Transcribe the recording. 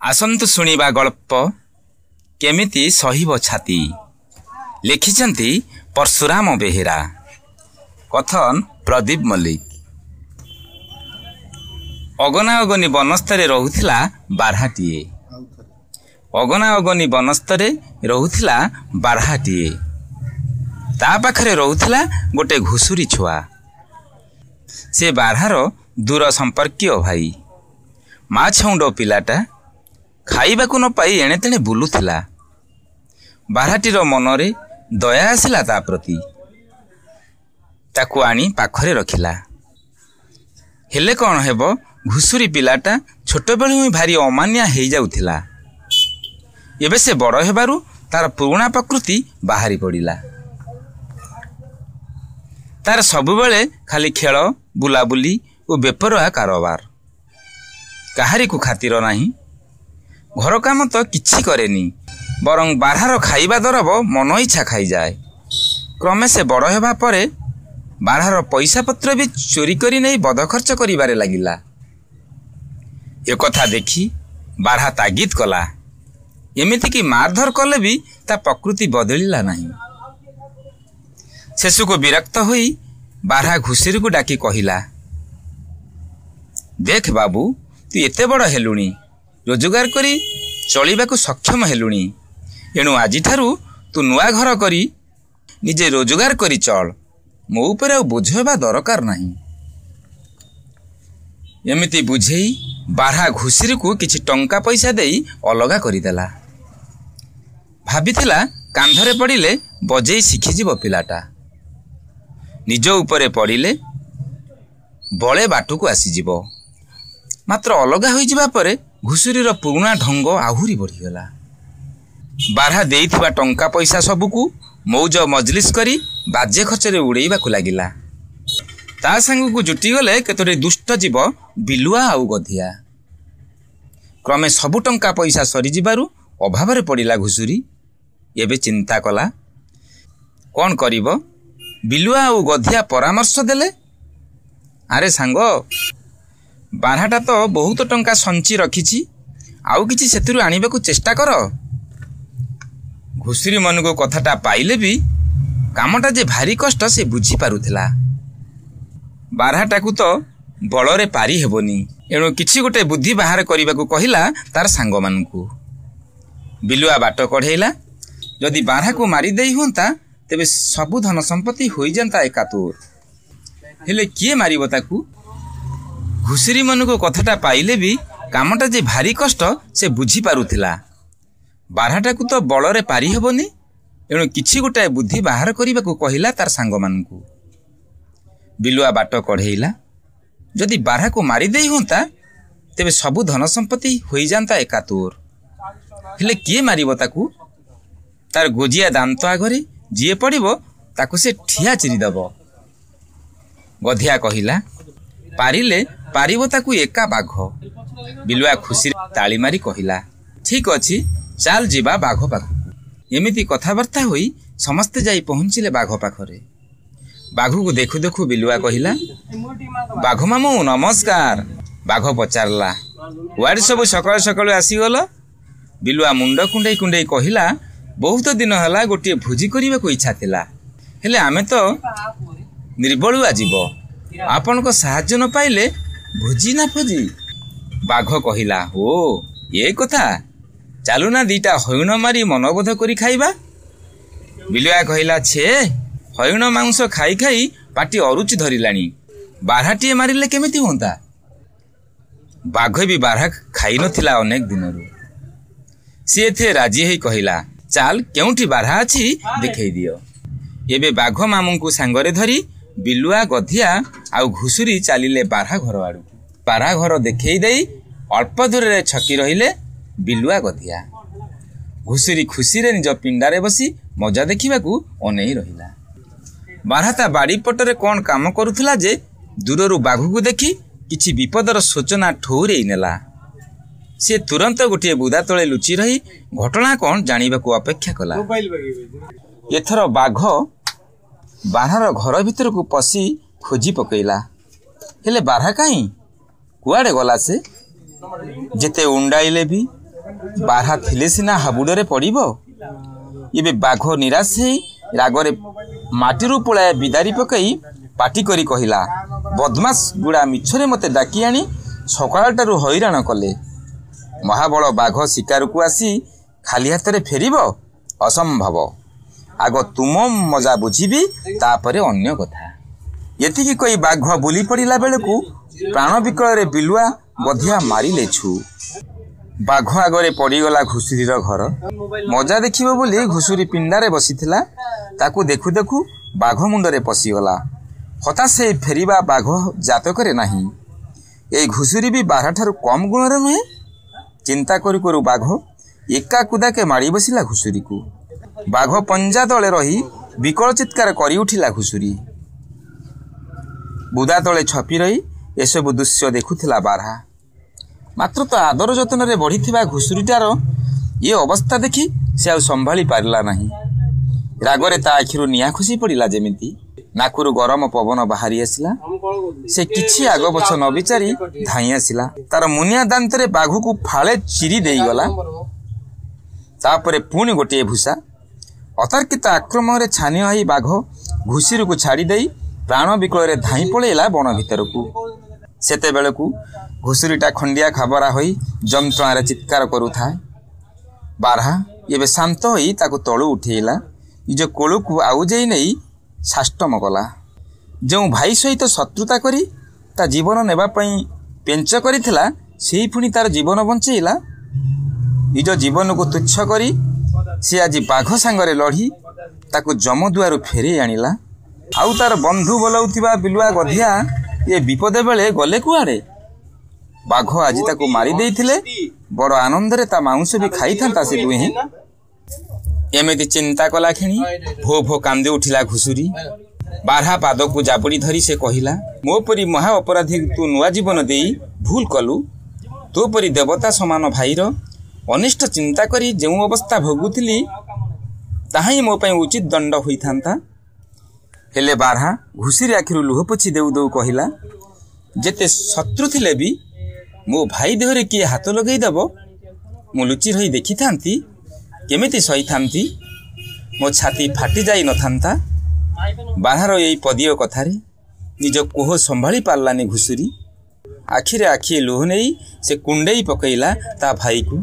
आसंतु शुणिबा गल्प केमिति सहिब छाती। लिखिछन्ति परशुराम बेहेरा। कथन प्रदीप मल्लिक। अगना अगनी बनस्तरे रहुथिला बारहाटीए। अगना अगनी बनस्तरे रहुथिला बारहाटीए। ता पाखरे रहुथिला गोटे घुसुरी छुआ। से बारहार दूर संपर्कीय भाई। मा छौंड पिलाटा खाइबाकु न पाई एणे तेणे बुलुथिला। बारहाटीर मनरे दया आसिला ता प्रति। ताकु आनी पाखरे रखिला। हेले कौन हेबो, घुसुरी पिलाटा छोट बेलु ही भारी अमानिया हेई जाउथिला। एबे से बड़ हेबारु तार पुराणा प्रकृति बाहरी पड़िला। तार सबुबेले खाली खेल बुलाबुली और बेपरवा कारोबार। काहारी को खातिर नाही। घर काम तो किछि करेनी, बरं बारहार खाइबा दरब मन इच्छा खाई जाए। क्रमे से बड़ हेबा परे बारहार पैसा पत्र भी चोरी करी नहीं बद खर्च करिबारे लागिला। ए कथा देखी बारहा तागिद कला। एमिति कि मारधर कले भी ता प्रकृति बदलिला नहीं। शेषु को विरक्त होई बारहा घुसुरी को डाकी कहिला, देख बाबू, तू एते बड़ हेलुणी, रोजगार करी चलिबाकु सक्षम हेलुणी। एणु आजि ठारू तू नुआ घर करी निजे रोजगार करी चल। मो उपर आ बोझ हेबा दरकार नाही। एमिति बुझेई बारहा घुसुरी को किछि टंका पैसा देई अलगा करिदेला। भाबिथिला कांधरे पड़िले बजेई शिखिजिब पिलाटा। निज उपरे पड़िले बळे बाटुकु आसीजिब। मात्र अलगा होई जिबा परे घुसुरीर पुरुणा ढंग आहुरी बढ़ीगला। बारहा देइथिबा टंका पैसा सबुकु मौज मजलिस करी बाजे खचरे उड़ेइबाकु लागिला। ता संगकु जुटी गले केतोरे दुष्ट जीव बिलुआ आउ गधिया। क्रमे सबु टंका पैसा सरी जिबारु अभावरे पड़िला घुसुरी। एबे चिंता कला, कौन करिब। बिलुआ आउ गधिया परामर्श देले, आरे सांग, बारहाटा तो बहुत टंका संची रखिछि, आउ किछि सेतिरु आनिबाकु चेष्टा कर। घुसुरी मन को कथाटा पाइले भी कामटा जे भारी कष्ट से बुझी पारुथिला। बारहाटाकु तो बଳରେ पारी हेबोनी। एणु किछि गोटे बुद्धि बाहर करिबाकु कहिला तार सांग मानकु। बिलुआ बाट कढेइला, जदि बारहाकु मारी देई होंता तेबे सबु धन संपत्ति होई जानता एकातुर। हेले किए मारिबो ताकू। घुसुरी मन को कथाटा पाइले भी कामटा जे भारी कष्ट से बुझी पारुथिला। बारहाटाकु तो बଳରେ पारी हेबोनी। एणु किछि गोटे बुद्धि बाहर करिबाकु कहिला तार सांग मानकु। बिलुआ बाट कढेइला, जदि बारहाकु मारी देई होंता तेबे सबु धन संपत्ति होई जानता एकातुर। हेले किए मारिबो ताकू। तार गोजिया दांत आगरे जिए पड़िबो ताकु से ठिया चिरी दबो। गधिया कहिला, पारिले पारिबो ताकु एका बाघ। बिलुआ खुशी ताली मारी कहिला, ठीक अछि, चाल जिबा बाघ पाखु। एमिति कथाबार्ता होई समस्ते जाई पहुंचिले बाघ पाखरे। बाघु को देखु देखु बिलुआ कहिला, बाघ मामू नमस्कार। बाघ पचारला, वाड़ी सब सकाळ सकाळ आसी गल। बिलुआ मुंड कुंडई कुंडई कहिला, बहुत दिन हला गोटे भोजी करिबा को इच्छा थिला, हेले आमे तो निर्बलुआ जीव, आपन को साहाय्य न पाइले भोजी ना भोजी। बाघ कहिला, ओ ये कथा, चालू ना दीटा हयण मारी मनबोध करी खाइबा। बिलुआ कहिला, छे हयण मांस खाई खाई पाटी अरुचि धरिलानी, बारहाटीए मारिले केमिति होंता। बाघ भी बारहा खाई नथिला अनेक दिनरु। सी एथे राजी हेई कहिला, चाल केउठी बारहा अछि देखै दियो। एबे बाघ मामू को सांगरे धरी बिलुआ गधिया आउ घुसुरी चालिले बारहा घर आड़ू। बारहा घर देखै देई अल्प दूर रे छकी रहिले बिलुआ गधिया। घुसुरी खुशी रे निज पिंडारे बसी मजा देखिबाकू अनेई रहिला। बारहा ता बाड़ी पटरे कोन काम करुथला जे दूररु बाघु को देखी किछि विपदर सूचना ठौरेई नेला। से तुरंत गोटे बुदा तले लुचि रही घटना कौन जानिबाकू अपेक्षा कला। एथर बाघ बारहार घर भितर को पसी खोजी पकेइला, हेले बारहा काई कुआडे गला। से जेते उंडाइले भी ବାରହା ଥିଲେ ସିନା ହାବୁଡ଼ରେ ପଡ଼ିବ। ଏବେ ବାଘ ନିରାଶ ହେଇ ରାଗରେ ମାଟିରୁ ପଳାଏ ବିଦାରି ପକାଇ ପାଟି କରି କହିଲା, ବଦମାସ ଗୁଡ଼ା ମିଛରେ ମୋତେ ଡାକି ଆଣି ସକାଳଟାରୁ ହଇରାଣ କଲେ। ମହାବଳ ବାଘ ଶିକାରକୁ ଆସି ଖାଲି ହାତରେ ଫେରିବ? ଅସମ୍ଭବ। ଆଗ ତୁମ ମଜା ବୁଝିବି, ତାପରେ ଅନ୍ୟ କଥା। ଏତିକି କହି ବାଘ ବୁଲି ପଡ଼ିଲା ବେଳକୁ ପ୍ରାଣ ବିକଳରେ ବିଲୁଆ ବଧିଆ ମାରିଲେ ଛୁ। ବାଘ ଆଗରେ ପଡ଼ିଗଲା ଘୁଷୁରୀର ଘର। ମଜା ଦେଖିବ ବୋଲି ଘୁଷୁରୀ ପିଣ୍ଡାରେ ବସିଥିଲା। ତାକୁ ଦେଖୁ ଦେଖୁ ବାଘ ମୁଣ୍ଡରେ ପଶିଗଲା। ହତାଶ ହେଇ ଫେରିବା ବାଘ ଜାତକରେ ନାହିଁ। ଏଇ ଘୁଷୁରୀ ବି ବାରହାଠାରୁ କମ୍ ଗୁଣର ନୁହେଁ। ଚିନ୍ତା କରୁ କରୁ ବାଘ ଏକା କୁଦାକେ ମାଡ଼ି ବସିଲା ଘୁଷୁରୀକୁ। ବାଘ ପଞ୍ଜା ତଳେ ରହି ବିକଳ ଚିତ୍କାର କରି ଉଠିଲା ଘୁଷୁରୀ। ବୁଦା ତଳେ ଛପି ରହି ଏସବୁ ଦୃଶ୍ୟ ଦେଖୁଥିଲା ବାରହା। ମାତ୍ର ତ ଆଦର ଯତ୍ନରେ ବଢ଼ିଥିବା ଘୁଷୁରୀଟାର ଏ ଅବସ୍ଥା ଦେଖି ସେ ଆଉ ସମ୍ଭାଳି ପାରିଲା ନାହିଁ। ରାଗରେ ତା ଆଖିରୁ ନିଆଁ ଖସି ପଡ଼ିଲା ଯେମିତି। ନାକରୁ ଗରମ ପବନ ବାହାରି ଆସିଲା। ସେ କିଛି ଆଗ ପଛ ନ ବିଚାରି ଧାଇଁ ଆସିଲା। ତାର ମୁନିଆ ଦାନ୍ତରେ ବାଘକୁ ଫାଳେ ଚିରି ଦେଇଗଲା। ତାପରେ ପୁଣି ଗୋଟିଏ ଭୂଷା। ଅତର୍କିତ ଆକ୍ରମଣରେ ଛାନିଆ ହୋଇ ବାଘ ଘୁଷୁରୀକୁ ଛାଡ଼ି ଦେଇ ପ୍ରାଣ ବିକଳରେ ଧାଇଁ ପଳେଇଲା ବଣ ଭିତରକୁ। ସେତେବେଳକୁ ଘୁଷୁରୀଟା ଖଣ୍ଡିଆ ଖାବରା ହୋଇ ଯନ୍ତ୍ରଣାରେ ଚିତ୍କାର କରୁଥାଏ। ବାରହା ଏବେ ଶାନ୍ତ ହୋଇ ତାକୁ ତଳୁ ଉଠେଇଲା। ନିଜ କୋଳକୁ ଆଉଜେଇ ନେଇ ସାଷ୍ଟମ କଲା। ଯେଉଁ ଭାଇ ସହିତ ଶତ୍ରୁତା କରି ତା ଜୀବନ ନେବା ପାଇଁ ପେଞ୍ଚ କରିଥିଲା, ସେଇ ପୁଣି ତାର ଜୀବନ ବଞ୍ଚେଇଲା। ନିଜ ଜୀବନକୁ ତୁଚ୍ଛ କରି ସେ ଆଜି ବାଘ ସାଙ୍ଗରେ ଲଢ଼ି ତାକୁ ଯମଦୁଆରୁ ଫେରେଇ ଆଣିଲା। ଆଉ ତାର ବନ୍ଧୁ ବୋଲାଉଥିବା ବିଲୁଆ ଗଧିଆ ଏ ବିପଦ ବେଳେ ଗଲେ କୁଆଡ଼େ? ବାଘ ଆଜି ତାକୁ ମାରି ଦେଇଥିଲେ ବଡ଼ ଆନନ୍ଦରେ ତା ମାଉଁସ ବି ଖାଇଥାନ୍ତା ସେ ଦୁହେଁ। ଏମିତି ଚିନ୍ତା କଲା କ୍ଷଣି ଭୋ ଭୋ କାନ୍ଦି ଉଠିଲା ଘୁଷୁରୀ। ବାରହା ପାଦକୁ ଜାବୁଡ଼ି ଧରି ସେ କହିଲା, ମୋ ପରି ମହା ଅପରାଧୀ ତୁ ନୂଆ ଜୀବନ ଦେଇ ଭୁଲ କଲୁ। ତୋ ପରି ଦେବତା ସମାନ ଭାଇର ଅନିଷ୍ଟ ଚିନ୍ତା କରି ଯେଉଁ ଅବସ୍ଥା ଭୋଗୁଥିଲି, ତାହା ହିଁ ମୋ ପାଇଁ ଉଚିତ ଦଣ୍ଡ ହୋଇଥାନ୍ତା। ହେଲେ ବାରହା ଘୁଷୁରୀ ଆଖିରୁ ଲୁହ ପୋଛି ଦେଉ ଦେଉ କହିଲା, ଯେତେ ଶତ୍ରୁ ଥିଲେ ବି ମୋ ଭାଇ ଦେହରେ କିଏ ହାତ ଲଗେଇ ଦେବ, ମୁଁ ଲୁଚି ରହି ଦେଖିଥାନ୍ତି, କେମିତି ସହିଥାନ୍ତି, ମୋ ଛାତି ଫାଟି ଯାଇ ନଥାନ୍ତା। ବାରହାର ଏଇ ପଦୀୟ କଥାରେ ନିଜ କୋହ ସମ୍ଭାଳି ପାରିଲାନି ଘୁଷୁରୀ। ଆଖିରେ ଆଖିଏ ଲୁହ ନେଇ ସେ କୁଣ୍ଡେଇ ପକେଇଲା ତା ଭାଇକୁ।